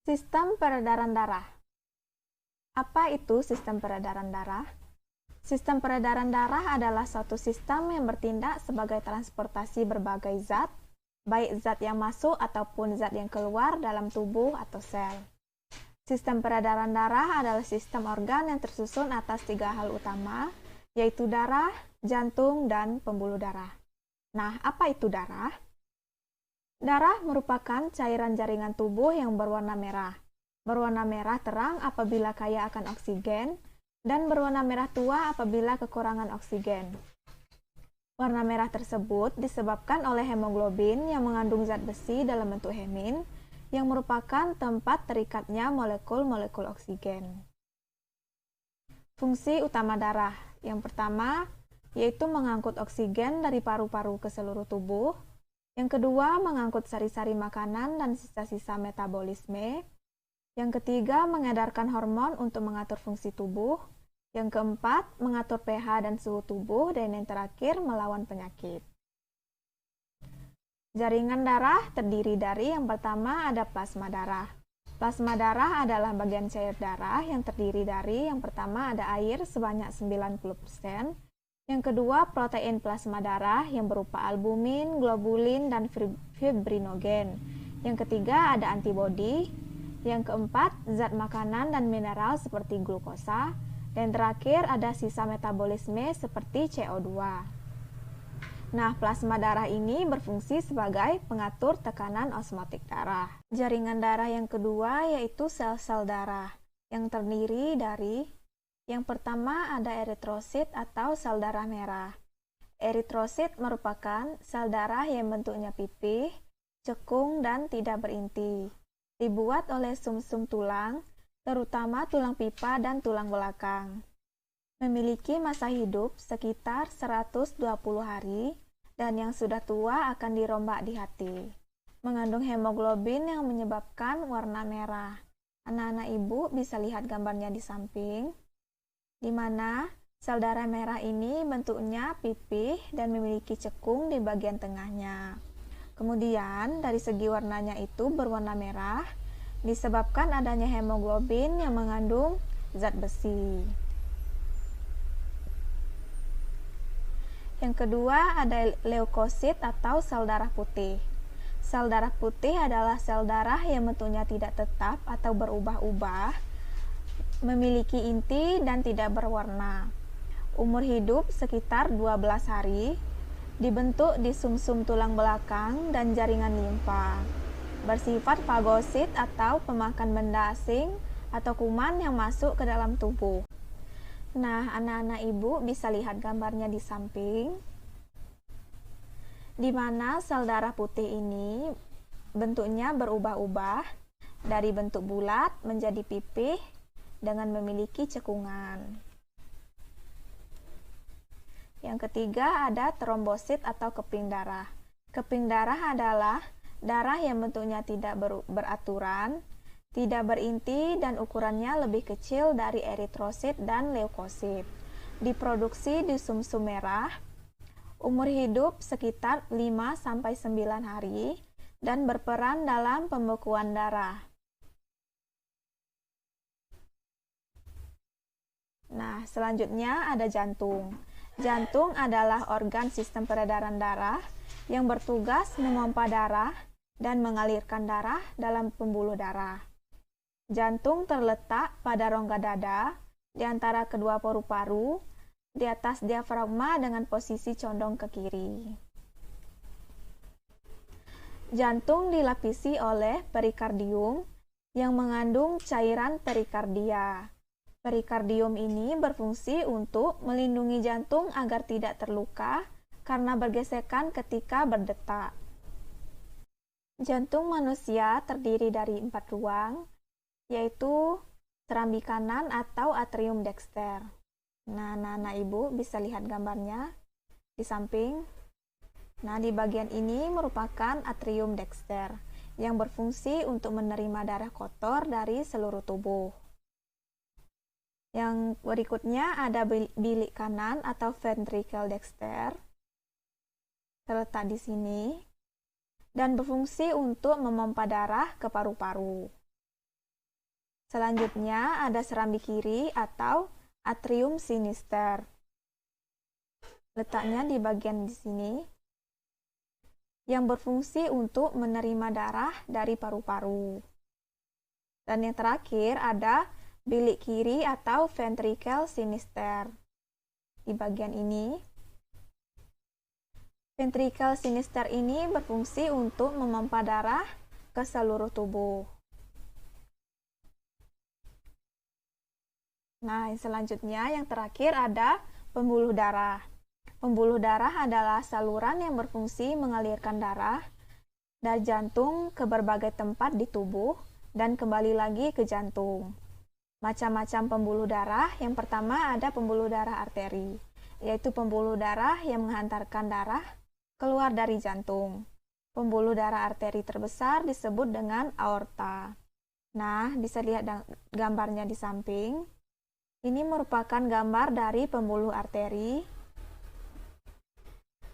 Sistem peredaran darah. Apa itu sistem peredaran darah? Sistem peredaran darah adalah suatu sistem yang bertindak sebagai transportasi berbagai zat, baik zat yang masuk ataupun zat yang keluar dalam tubuh atau sel. Sistem peredaran darah adalah sistem organ yang tersusun atas 3 hal utama, yaitu darah, jantung, dan pembuluh darah. Nah, apa itu darah? Darah merupakan cairan jaringan tubuh yang berwarna merah. Berwarna merah terang apabila kaya akan oksigen, dan berwarna merah tua apabila kekurangan oksigen. Warna merah tersebut disebabkan oleh hemoglobin yang mengandung zat besi dalam bentuk hemin, yang merupakan tempat terikatnya molekul-molekul oksigen. Fungsi utama darah. Yang pertama, yaitu mengangkut oksigen dari paru-paru ke seluruh tubuh. Yang kedua, mengangkut sari-sari makanan dan sisa-sisa metabolisme. Yang ketiga, mengedarkan hormon untuk mengatur fungsi tubuh. Yang keempat, mengatur pH dan suhu tubuh. Dan yang terakhir, melawan penyakit. Jaringan darah terdiri dari yang pertama ada plasma darah. Plasma darah adalah bagian cair darah yang terdiri dari yang pertama ada air sebanyak 90%. Yang kedua, protein plasma darah yang berupa albumin, globulin, dan fibrinogen. Yang ketiga, ada antibodi. Yang keempat, zat makanan dan mineral seperti glukosa. Dan terakhir, ada sisa metabolisme seperti CO2. Nah, plasma darah ini berfungsi sebagai pengatur tekanan osmotik darah. Jaringan darah yang kedua yaitu sel-sel darah yang terdiri dari yang pertama ada eritrosit atau sel darah merah. Eritrosit merupakan sel darah yang bentuknya pipih, cekung, dan tidak berinti. Dibuat oleh sumsum tulang, terutama tulang pipa dan tulang belakang. Memiliki masa hidup sekitar 120 hari dan yang sudah tua akan dirombak di hati. Mengandung hemoglobin yang menyebabkan warna merah. Anak-anak ibu bisa lihat gambarnya di samping, di mana sel darah merah ini bentuknya pipih dan memiliki cekung di bagian tengahnya. Kemudian dari segi warnanya itu berwarna merah disebabkan adanya hemoglobin yang mengandung zat besi. Yang kedua ada leukosit atau sel darah putih. Sel darah putih adalah sel darah yang bentuknya tidak tetap atau berubah-ubah, memiliki inti dan tidak berwarna. Umur hidup sekitar 12 hari, dibentuk di sumsum tulang belakang dan jaringan limfa. Bersifat fagosit atau pemakan benda asing atau kuman yang masuk ke dalam tubuh. Nah, anak-anak ibu bisa lihat gambarnya di samping, di mana sel darah putih ini bentuknya berubah-ubah dari bentuk bulat menjadi pipih dengan memiliki cekungan. Yang ketiga ada trombosit atau keping darah. Keping darah adalah darah yang bentuknya tidak beraturan, tidak berinti, dan ukurannya lebih kecil dari eritrosit dan leukosit. Diproduksi di sumsum merah. Umur hidup sekitar 5-9 hari dan berperan dalam pembekuan darah. Nah, selanjutnya ada jantung. Jantung adalah organ sistem peredaran darah yang bertugas memompa darah dan mengalirkan darah dalam pembuluh darah. Jantung terletak pada rongga dada, di antara kedua paru-paru, di atas diafragma dengan posisi condong ke kiri. Jantung dilapisi oleh perikardium yang mengandung cairan perikardia. Perikardium ini berfungsi untuk melindungi jantung agar tidak terluka karena bergesekan ketika berdetak. Jantung manusia terdiri dari 4 ruang, yaitu serambi kanan atau atrium dexter. Nah, anak-anak ibu bisa lihat gambarnya di samping. Nah, di bagian ini merupakan atrium dexter yang berfungsi untuk menerima darah kotor dari seluruh tubuh. Yang berikutnya ada bilik kanan atau ventricle dexter, terletak di sini, dan berfungsi untuk memompa darah ke paru-paru. Selanjutnya ada serambi kiri atau atrium sinister. Letaknya di bagian di sini, yang berfungsi untuk menerima darah dari paru-paru. Dan yang terakhir ada bilik kiri atau ventricle sinister. Di bagian ini, ventricle sinister ini berfungsi untuk memompa darah ke seluruh tubuh. Nah, selanjutnya yang terakhir ada pembuluh darah. Pembuluh darah adalah saluran yang berfungsi mengalirkan darah dari jantung ke berbagai tempat di tubuh dan kembali lagi ke jantung. Macam-macam pembuluh darah. Yang pertama ada pembuluh darah arteri, yaitu pembuluh darah yang menghantarkan darah keluar dari jantung. Pembuluh darah arteri terbesar disebut dengan aorta. Nah, bisa lihat gambarnya di samping. Ini merupakan gambar dari pembuluh arteri,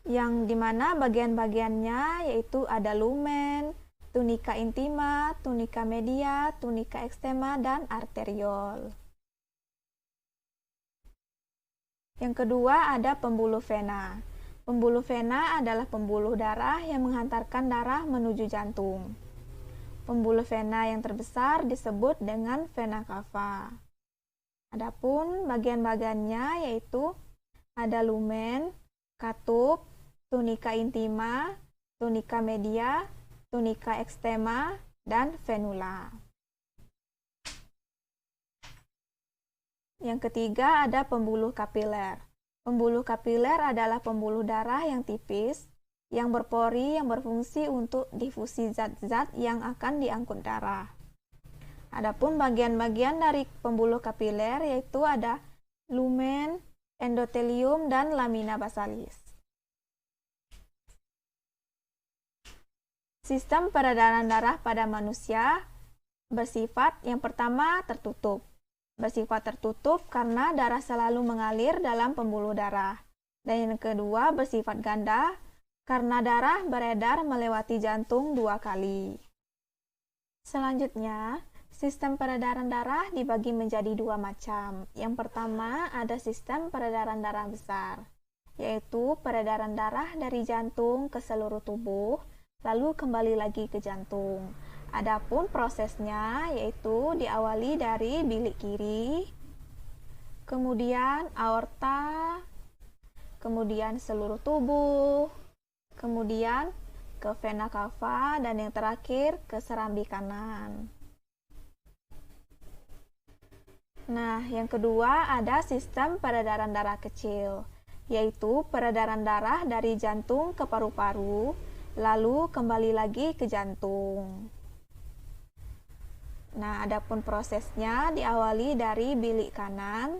yang dimana bagian-bagiannya yaitu ada lumen, tunica intima, tunica media, tunica externa, dan arteriol. Yang kedua ada pembuluh vena. Pembuluh vena adalah pembuluh darah yang menghantarkan darah menuju jantung. Pembuluh vena yang terbesar disebut dengan vena cava. Adapun bagian-bagiannya yaitu ada lumen, katup, tunica intima, tunica media, tunica externa, dan venula. Yang ketiga ada pembuluh kapiler. Pembuluh kapiler adalah pembuluh darah yang tipis, yang berpori, yang berfungsi untuk difusi zat-zat yang akan diangkut darah. Adapun bagian-bagian dari pembuluh kapiler yaitu ada lumen, endotelium, dan lamina basalis. Sistem peredaran darah pada manusia bersifat yang pertama tertutup. Bersifat tertutup karena darah selalu mengalir dalam pembuluh darah. Dan yang kedua bersifat ganda karena darah beredar melewati jantung 2 kali. Selanjutnya, sistem peredaran darah dibagi menjadi 2 macam. Yang pertama ada sistem peredaran darah besar, yaitu peredaran darah dari jantung ke seluruh tubuh, lalu kembali lagi ke jantung. Adapun prosesnya yaitu diawali dari bilik kiri, kemudian aorta, kemudian seluruh tubuh, kemudian ke vena cava, dan yang terakhir ke serambi kanan. Nah, yang kedua ada sistem peredaran darah kecil, yaitu peredaran darah dari jantung ke paru-paru, lalu kembali lagi ke jantung. Nah, adapun prosesnya diawali dari bilik kanan,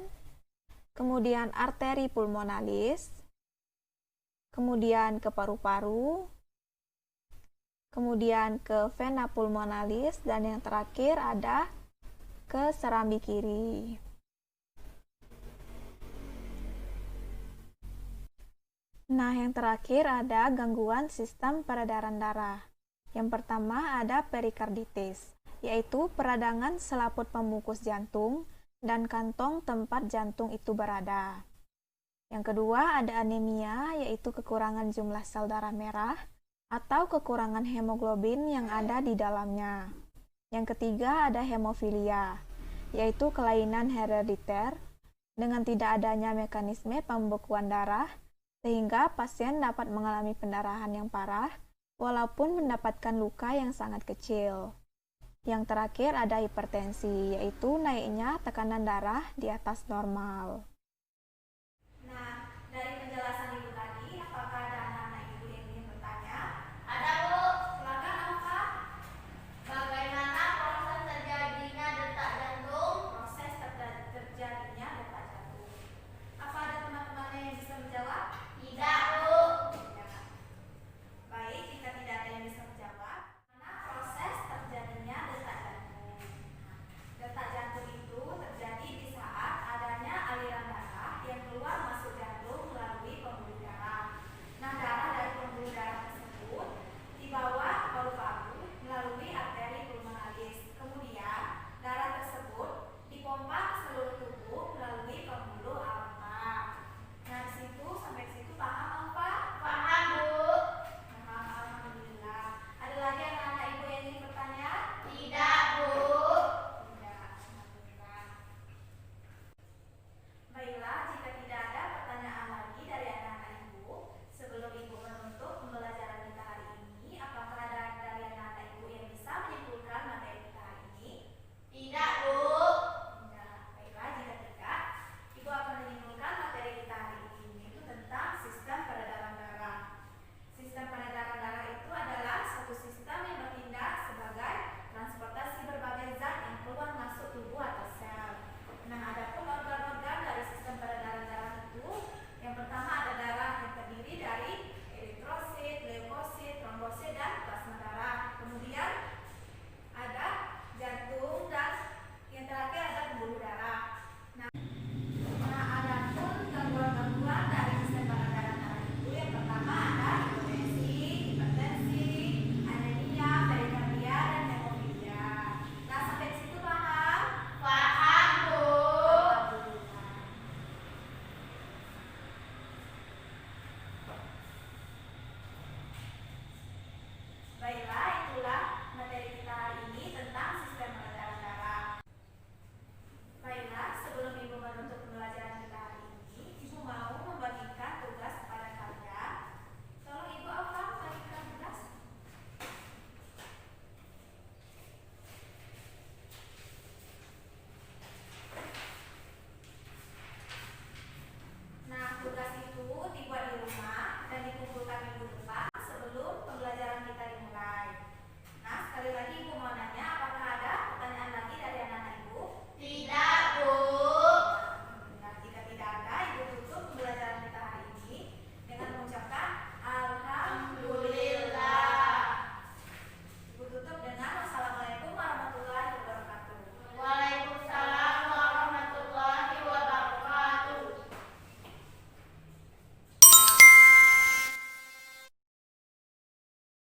kemudian arteri pulmonalis, kemudian ke paru-paru, kemudian ke vena pulmonalis, dan yang terakhir ada ke serambi kiri. Nah, yang terakhir ada gangguan sistem peredaran darah. Yang pertama ada perikarditis, yaitu peradangan selaput pembungkus jantung dan kantong tempat jantung itu berada. Yang kedua ada anemia, yaitu kekurangan jumlah sel darah merah atau kekurangan hemoglobin yang ada di dalamnya. Yang ketiga ada hemofilia, yaitu kelainan herediter dengan tidak adanya mekanisme pembekuan darah sehingga pasien dapat mengalami pendarahan yang parah walaupun mendapatkan luka yang sangat kecil. Yang terakhir ada hipertensi, yaitu naiknya tekanan darah di atas normal.